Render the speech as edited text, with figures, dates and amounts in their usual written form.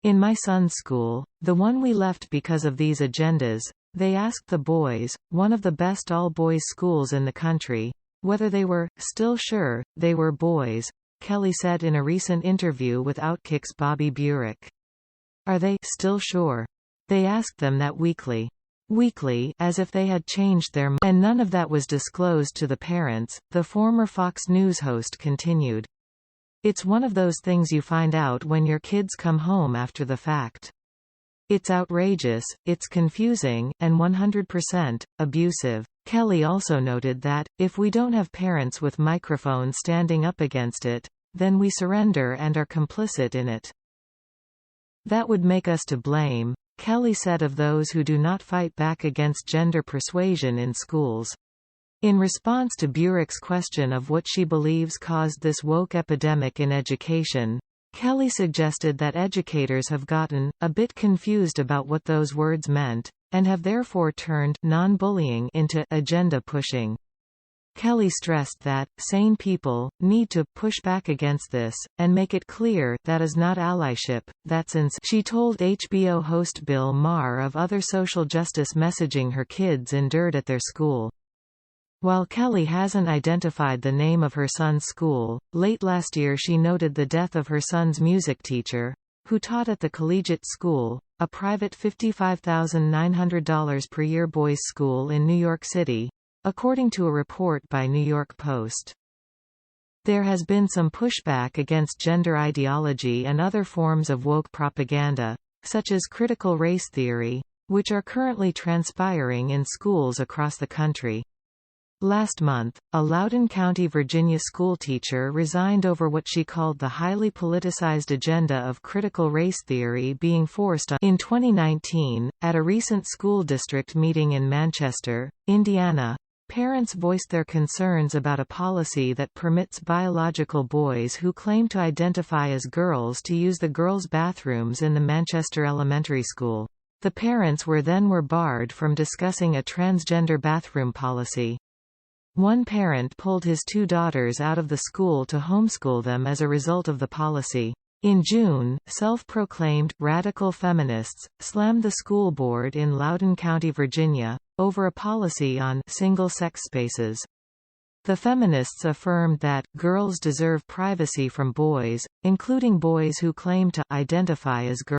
In my son's school, the one we left because of these agendas, they asked the boys, one of the best all-boys schools in the country, whether they were still sure they were boys, Kelly said in a recent interview with Outkick's Bobby Burek. Are they still sure? They asked them that weekly, as if they had changed their mind, and none of that was disclosed to the parents, the former Fox News host continued. It's one of those things you find out when your kids come home after the fact. It's outrageous, it's confusing, and 100% abusive. Kelly also noted that, if we don't have parents with microphones standing up against it, then we surrender and are complicit in it. That would make us to blame, Kelly said of those who do not fight back against gender persuasion in schools. In response to Burek's question of what she believes caused this woke epidemic in education, Kelly suggested that educators have gotten a bit confused about what those words meant, and have therefore turned non-bullying into agenda pushing. Kelly stressed that sane people need to push back against this, and make it clear that is not allyship, that's she told HBO host Bill Maher of other social justice messaging her kids endured at their school. While Kelly hasn't identified the name of her son's school, late last year she noted the death of her son's music teacher, who taught at the collegiate school, a private $55,900 per year boys' school in New York City, according to a report by New York Post. There has been some pushback against gender ideology and other forms of woke propaganda, such as critical race theory, which are currently transpiring in schools across the country. Last month, a Loudoun County, Virginia schoolteacher resigned over what she called the highly politicized agenda of critical race theory being forced on. In 2019, at a recent school district meeting in Manchester, Indiana, parents voiced their concerns about a policy that permits biological boys who claim to identify as girls to use the girls' bathrooms in the Manchester elementary school. The parents were barred from discussing a transgender bathroom policy. One parent pulled his two daughters out of the school to homeschool them as a result of the policy. In June, self-proclaimed radical feminists slammed the school board in Loudoun County, Virginia, over a policy on single-sex spaces. The feminists affirmed that girls deserve privacy from boys, including boys who claim to identify as girls.